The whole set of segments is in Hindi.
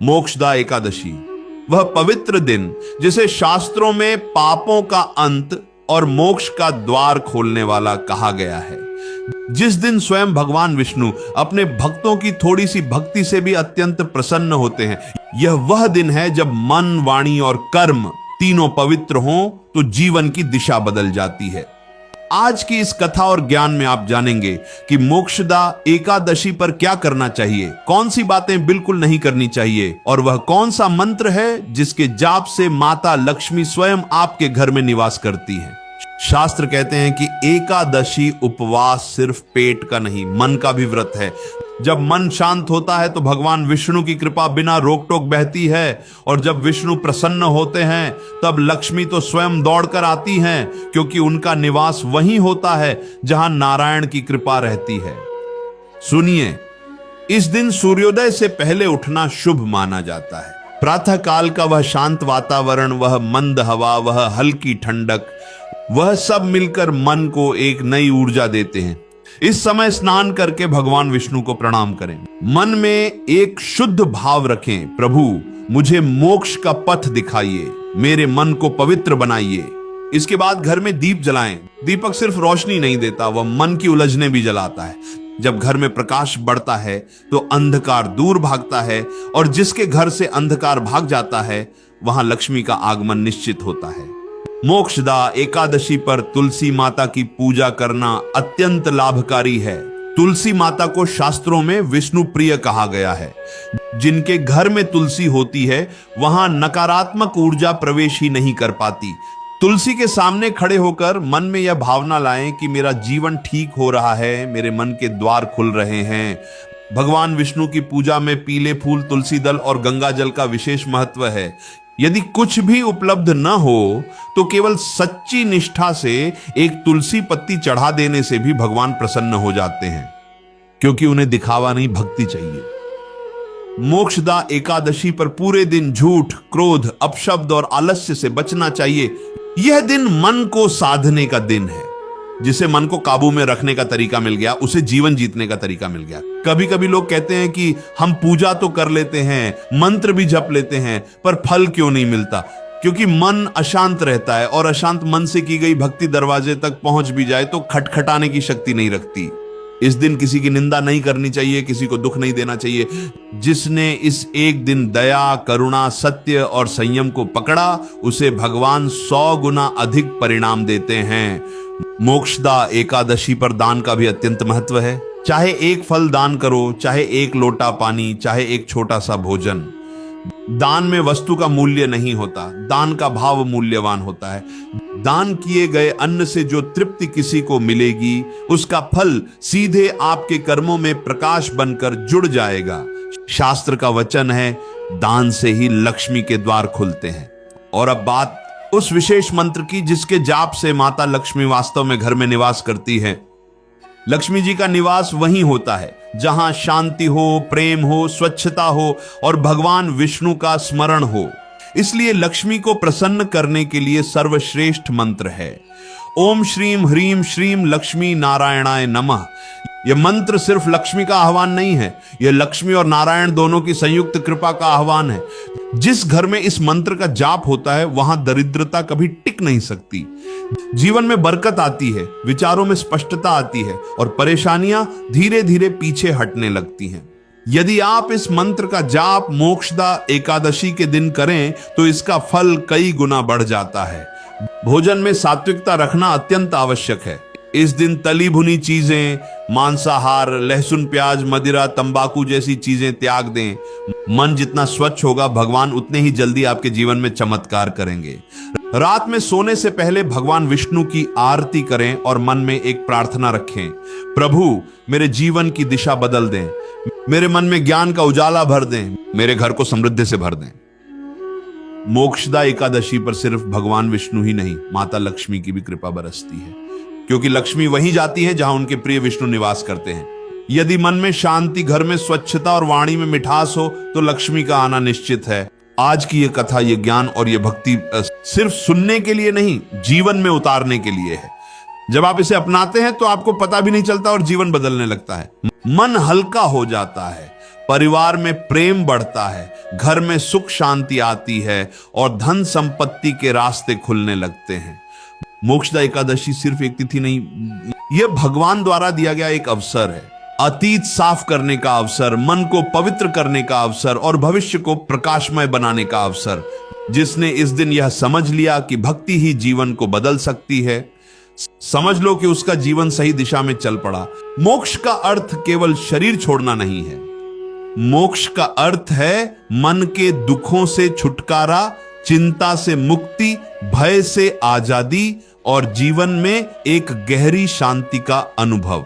मोक्षदा एकादशी, वह पवित्र दिन जिसे शास्त्रों में पापों का अंत और मोक्ष का द्वार खोलने वाला कहा गया है। जिस दिन स्वयं भगवान विष्णु अपने भक्तों की थोड़ी सी भक्ति से भी अत्यंत प्रसन्न होते हैं। यह वह दिन है जब मन, वाणी और कर्म तीनों पवित्र हों तो जीवन की दिशा बदल जाती है। आज की इस कथा और ज्ञान में आप जानेंगे कि मोक्षदा एकादशी पर क्या करना चाहिए, कौन सी बातें बिल्कुल नहीं करनी चाहिए, और वह कौन सा मंत्र है जिसके जाप से माता लक्ष्मी स्वयं आपके घर में निवास करती हैं। शास्त्र कहते हैं कि एकादशी उपवास सिर्फ पेट का नहीं, मन का भी व्रत है। जब मन शांत होता है तो भगवान विष्णु की कृपा बिना रोक टोक बहती है, और जब विष्णु प्रसन्न होते हैं तब लक्ष्मी तो स्वयं दौड़कर आती हैं, क्योंकि उनका निवास वहीं होता है जहां नारायण की कृपा रहती है। सुनिए, इस दिन सूर्योदय से पहले उठना शुभ माना जाता है। प्रातः काल का वह शांत वातावरण, वह मंद हवा, वह हल्की ठंडक, वह सब मिलकर मन को एक नई ऊर्जा देते हैं। इस समय स्नान करके भगवान विष्णु को प्रणाम करें। मन में एक शुद्ध भाव रखें, प्रभु मुझे मोक्ष का पथ दिखाइए, मेरे मन को पवित्र बनाइए। इसके बाद घर में दीप जलाएं। दीपक सिर्फ रोशनी नहीं देता, वह मन की उलझने भी जलाता है। जब घर में प्रकाश बढ़ता है तो अंधकार दूर भागता है, और जिसके घर से अंधकार भाग जाता है वहां लक्ष्मी का आगमन निश्चित होता है। मोक्षदा एकादशी पर तुलसी माता की पूजा करना अत्यंत लाभकारी है। तुलसी माता को शास्त्रों में विष्णु प्रिय कहा गया है। जिनके घर में तुलसी होती है वहां नकारात्मक ऊर्जा प्रवेश ही नहीं कर पाती। तुलसी के सामने खड़े होकर मन में यह भावना लाएं कि मेरा जीवन ठीक हो रहा है, मेरे मन के द्वार खुल रहे हैं। भगवान विष्णु की पूजा में पीले फूल, तुलसी दल और गंगा जल का विशेष महत्व है। यदि कुछ भी उपलब्ध न हो तो केवल सच्ची निष्ठा से एक तुलसी पत्ती चढ़ा देने से भी भगवान प्रसन्न हो जाते हैं, क्योंकि उन्हें दिखावा नहीं, भक्ति चाहिए। मोक्षदा एकादशी पर पूरे दिन झूठ, क्रोध, अपशब्द और आलस्य से बचना चाहिए। यह दिन मन को साधने का दिन है। जिसे मन को काबू में रखने का तरीका मिल गया, उसे जीवन जीतने का तरीका मिल गया। कभी कभी लोग कहते हैं कि हम पूजा तो कर लेते हैं, मंत्र भी जप लेते हैं, पर फल क्यों नहीं मिलता? क्योंकि मन अशांत रहता है, और अशांत मन से की गई भक्ति दरवाजे तक पहुंच भी जाए तो खटखटाने की शक्ति नहीं रखती। इस दिन किसी की निंदा नहीं करनी चाहिए, किसी को दुख नहीं देना चाहिए। जिसने इस एक दिन दया, करुणा, सत्य और संयम को पकड़ा, उसे भगवान 100 गुना अधिक परिणाम देते हैं। मोक्षदा एकादशी पर दान का भी अत्यंत महत्व है। चाहे एक फल दान करो, चाहे एक लोटा पानी, चाहे एक छोटा सा भोजन। दान में वस्तु का मूल्य नहीं होता, दान का भाव मूल्यवान होता है। दान किए गए अन्न से जो तृप्ति किसी को मिलेगी, उसका फल सीधे आपके कर्मों में प्रकाश बनकर जुड़ जाएगा। शास्त्र का वचन है, दान से ही लक्ष्मी के द्वार खुलते हैं। और अब बात उस विशेष मंत्र की जिसके जाप से माता लक्ष्मी वास्तव में घर में निवास करती है। लक्ष्मी जी का निवास वहीं होता है जहां शांति हो, प्रेम हो, स्वच्छता हो और भगवान विष्णु का स्मरण हो। इसलिए लक्ष्मी को प्रसन्न करने के लिए सर्वश्रेष्ठ मंत्र है ओम श्रीम ह्रीम श्रीम लक्ष्मी नारायणाय नमः। यह मंत्र सिर्फ लक्ष्मी का आह्वान नहीं है, यह लक्ष्मी और नारायण दोनों की संयुक्त कृपा का आह्वान है। जिस घर में इस मंत्र का जाप होता है वहां दरिद्रता कभी टिक नहीं सकती। जीवन में बरकत आती है, विचारों में स्पष्टता आती है और परेशानियां धीरे धीरे पीछे हटने लगती हैं। यदि आप इस मंत्र का जाप मोक्षदा एकादशी के दिन करें तो इसका फल कई गुना बढ़ जाता है। भोजन में सात्विकता रखना अत्यंत आवश्यक है। इस दिन तली भुनी चीजें, मांसाहार, लहसुन, प्याज, मदिरा, तंबाकू जैसी चीजें त्याग दें। मन जितना स्वच्छ होगा, भगवान उतने ही जल्दी आपके जीवन में चमत्कार करेंगे। रात में सोने से पहले भगवान विष्णु की आरती करें और मन में एक प्रार्थना रखें, प्रभु मेरे जीवन की दिशा बदल दें, मेरे मन में ज्ञान का उजाला भर दें, मेरे घर को समृद्धि से भर दें। मोक्षदा एकादशी पर सिर्फ भगवान विष्णु ही नहीं, माता लक्ष्मी की भी कृपा बरसती है, क्योंकि लक्ष्मी वहीं जाती है जहां उनके प्रिय विष्णु निवास करते हैं। यदि मन में शांति, घर में स्वच्छता और वाणी में मिठास हो तो लक्ष्मी का आना निश्चित है। आज की ये कथा, ये ज्ञान और ये भक्ति सिर्फ सुनने के लिए नहीं, जीवन में उतारने के लिए है। जब आप इसे अपनाते हैं तो आपको पता भी नहीं चलता और जीवन बदलने लगता है। मन हल्का हो जाता है, परिवार में प्रेम बढ़ता है, घर में सुख शांति आती है और धन संपत्ति के रास्ते खुलने लगते हैं। मोक्षदा एकादशी सिर्फ एक तिथि नहीं, यह भगवान द्वारा दिया गया एक अवसर है। अतीत साफ करने का अवसर, मन को पवित्र करने का अवसर और भविष्य को प्रकाशमय बनाने का अवसर। जिसने इस दिन यह समझ लिया कि भक्ति ही जीवन को बदल सकती है, समझ लो कि उसका जीवन सही दिशा में चल पड़ा। मोक्ष का अर्थ केवल शरीर छोड़ना नहीं है। मोक्ष का अर्थ है मन के दुखों से छुटकारा, चिंता से मुक्ति, भय से आजादी और जीवन में एक गहरी शांति का अनुभव।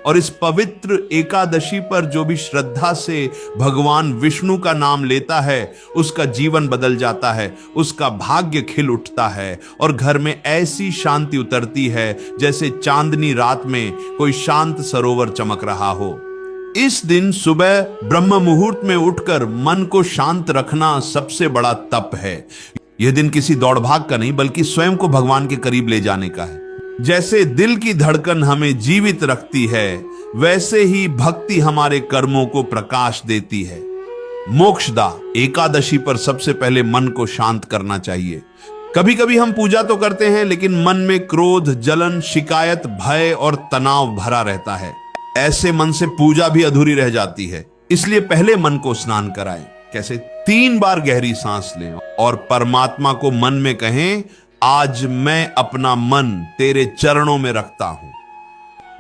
और इस पवित्र एकादशी पर जो भी श्रद्धा से भगवान विष्णु का नाम लेता है, उसका जीवन बदल जाता है, उसका भाग्य खिल उठता है और घर में ऐसी शांति उतरती है जैसे चांदनी रात में कोई शांत सरोवर चमक रहा हो। इस दिन सुबह ब्रह्म मुहूर्त में उठकर मन को शांत रखना सबसे बड़ा तप है। यह दिन किसी दौड़ भाग का नहीं, बल्कि स्वयं को भगवान के करीब ले जाने का है। जैसे दिल की धड़कन हमें जीवित रखती है, वैसे ही भक्ति हमारे कर्मों को प्रकाश देती है। मोक्षदा एकादशी पर सबसे पहले मन को शांत करना चाहिए। कभी कभी हम पूजा तो करते हैं, लेकिन मन में क्रोध, जलन, शिकायत, भय और तनाव भरा रहता है। ऐसे मन से पूजा भी अधूरी रह जाती है। इसलिए पहले मन को स्नान कराएं। कैसे? 3 बार गहरी सांस लें और परमात्मा को मन में कहें, आज मैं अपना मन तेरे चरणों में रखता हूं।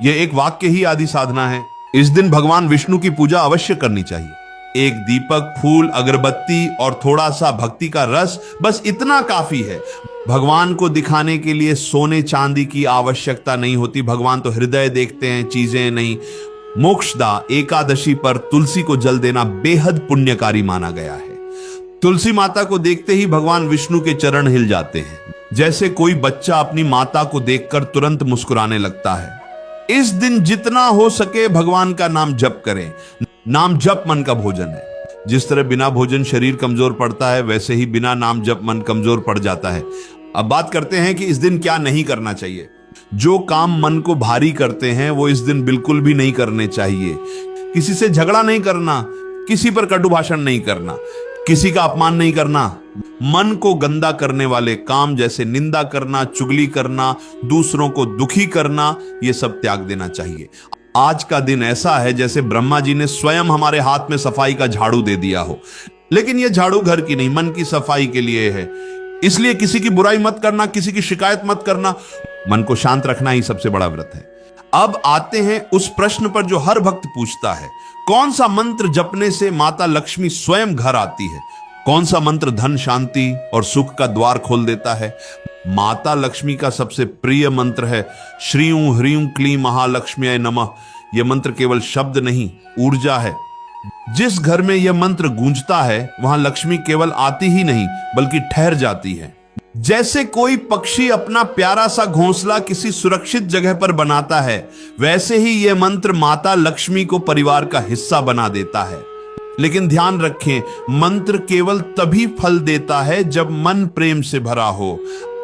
यह एक वाक्य ही आदि साधना है। इस दिन भगवान विष्णु की पूजा अवश्य करनी चाहिए। एक दीपक, फूल, अगरबत्ती और थोड़ा सा भक्ति का रस, बस इतना काफी है। भगवान को दिखाने के लिए सोने चांदी की आवश्यकता नहीं होती। भगवान तो हृदय देखते हैं, चीजें नहीं। मोक्षदा एकादशी पर तुलसी को जल देना बेहद पुण्यकारी माना गया है। तुलसी माता को देखते ही भगवान विष्णु के चरण हिल जाते हैं, जैसे कोई बच्चा अपनी माता को देखकर तुरंत मुस्कुराने लगता है। इस दिन जितना हो सके भगवान का नाम जप करें। नाम जप मन का भोजन है। जिस तरह बिना भोजन शरीर कमजोर पड़ता है, वैसे ही बिना नाम जप मन कमजोर पड़ जाता है। अब बात करते हैं कि इस दिन क्या नहीं करना चाहिए। जो काम मन को भारी करते हैं वो इस दिन बिल्कुल भी नहीं करने चाहिए। किसी से झगड़ा नहीं करना, किसी पर कटु भाषण नहीं करना, किसी का अपमान नहीं करना। मन को गंदा करने वाले काम जैसे निंदा करना, चुगली करना, दूसरों को दुखी करना, ये सब त्याग देना चाहिए। आज का दिन ऐसा है जैसे ब्रह्मा जी ने स्वयं हमारे हाथ में सफाई का झाड़ू दे दिया हो। लेकिन यह झाड़ू घर की नहीं, मन की सफाई के लिए है। इसलिए किसी की बुराई मत करना, किसी की शिकायत मत करना। मन को शांत रखना ही सबसे बड़ा व्रत है। अब आते हैं उस प्रश्न पर जो हर भक्त पूछता है, कौन सा मंत्र जपने से माता लक्ष्मी स्वयं घर आती है? कौन सा मंत्र धन, शांति और सुख का द्वार खोल देता है? माता लक्ष्मी का सबसे प्रिय मंत्र है श्रीं ह्रीं क्लीं महालक्ष्म्यै नमः। यह मंत्र केवल शब्द नहीं, ऊर्जा है। जिस घर में यह मंत्र गूंजता है, वहां लक्ष्मी केवल आती ही नहीं बल्कि ठहर जाती है। जैसे कोई पक्षी अपना प्यारा सा घोंसला किसी सुरक्षित जगह पर बनाता है, वैसे ही यह मंत्र माता लक्ष्मी को परिवार का हिस्सा बना देता है। लेकिन ध्यान रखें, मंत्र केवल तभी फल देता है जब मन प्रेम से भरा हो।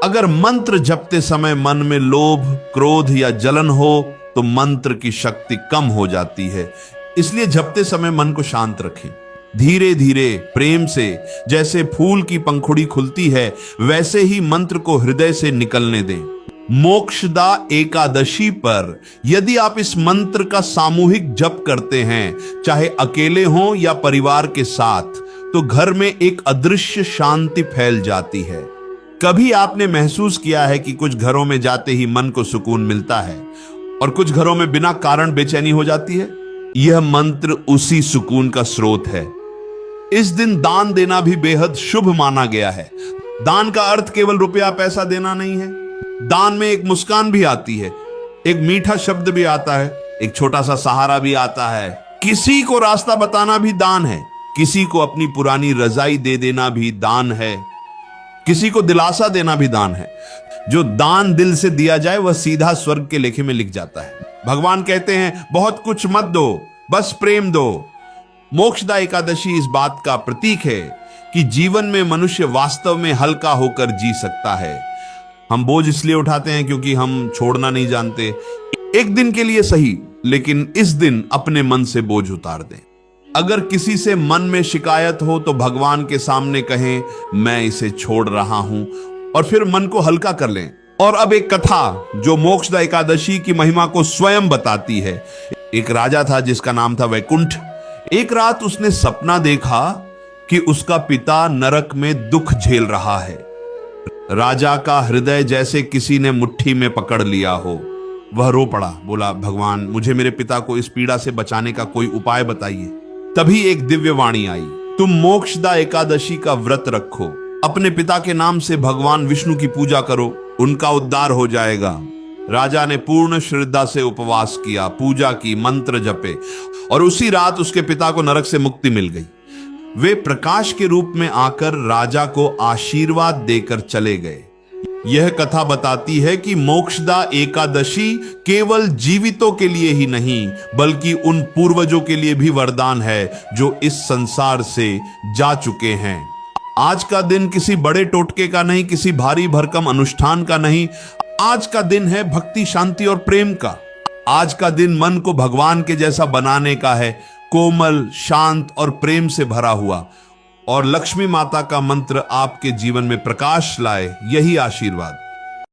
अगर मंत्र जपते समय मन में लोभ, क्रोध या जलन हो तो मंत्र की शक्ति कम हो जाती है। इसलिए जपते समय मन को शांत रखें। धीरे धीरे प्रेम से, जैसे फूल की पंखुड़ी खुलती है, वैसे ही मंत्र को हृदय से निकलने दें। मोक्षदा एकादशी पर यदि आप इस मंत्र का सामूहिक जप करते हैं, चाहे अकेले हों या परिवार के साथ, तो घर में एक अदृश्य शांति फैल जाती है। कभी आपने महसूस किया है कि कुछ घरों में जाते ही मन को सुकून मिलता है और कुछ घरों में बिना कारण बेचैनी हो जाती है? यह मंत्र उसी सुकून का स्रोत है। इस दिन दान देना भी बेहद शुभ माना गया है। दान का अर्थ केवल रुपया पैसा देना नहीं है। दान में एक मुस्कान भी आती है, एक मीठा शब्द भी आता है, एक छोटा सा सहारा भी आता है। किसी को रास्ता बताना भी दान है। किसी को अपनी पुरानी रजाई दे देना भी दान है। किसी को दिलासा देना भी दान है। जो दान दिल से दिया जाए वह सीधा स्वर्ग के लेखे में लिख जाता है। भगवान कहते हैं, बहुत कुछ मत दो, बस प्रेम दो। मोक्षदा एकादशी इस बात का प्रतीक है कि जीवन में मनुष्य वास्तव में हल्का होकर जी सकता है। हम बोझ इसलिए उठाते हैं क्योंकि हम छोड़ना नहीं जानते। एक दिन के लिए सही, लेकिन इस दिन अपने मन से बोझ उतार दें। अगर किसी से मन में शिकायत हो तो भगवान के सामने कहें मैं इसे छोड़ रहा हूं, और फिर मन को हल्का कर लें। और अब एक कथा जो मोक्षदा एकादशी की महिमा को स्वयं बताती है। एक राजा था जिसका नाम था वैकुंठ। एक रात उसने सपना देखा कि उसका पिता नरक में दुख झेल रहा है। राजा का हृदय जैसे किसी ने मुट्ठी में पकड़ लिया हो। वह रो पड़ा, बोला भगवान मुझे मेरे पिता को इस पीड़ा से बचाने का कोई उपाय बताइए। तभी एक दिव्य वाणी आई, तुम मोक्षदा एकादशी का व्रत रखो, अपने पिता के नाम से भगवान विष्णु की पूजा करो, उनका उद्धार हो जाएगा। राजा ने पूर्ण श्रद्धा से उपवास किया, पूजा की, मंत्र जपे, और उसी रात उसके पिता को नरक से मुक्ति मिल गई। वे प्रकाश के रूप में आकर राजा को आशीर्वाद देकर चले गए। यह कथा बताती है कि मोक्षदा एकादशी केवल जीवितों के लिए ही नहीं बल्कि उन पूर्वजों के लिए भी वरदान है जो इस संसार से जा चुके हैं। आज का दिन किसी बड़े टोटके का नहीं, किसी भारी भरकम अनुष्ठान का नहीं। आज का दिन है भक्ति, शांति और प्रेम का। आज का दिन मन को भगवान के जैसा बनाने का है, कोमल, शांत और प्रेम से भरा हुआ। और लक्ष्मी माता का मंत्र आपके जीवन में प्रकाश लाए, यही आशीर्वाद।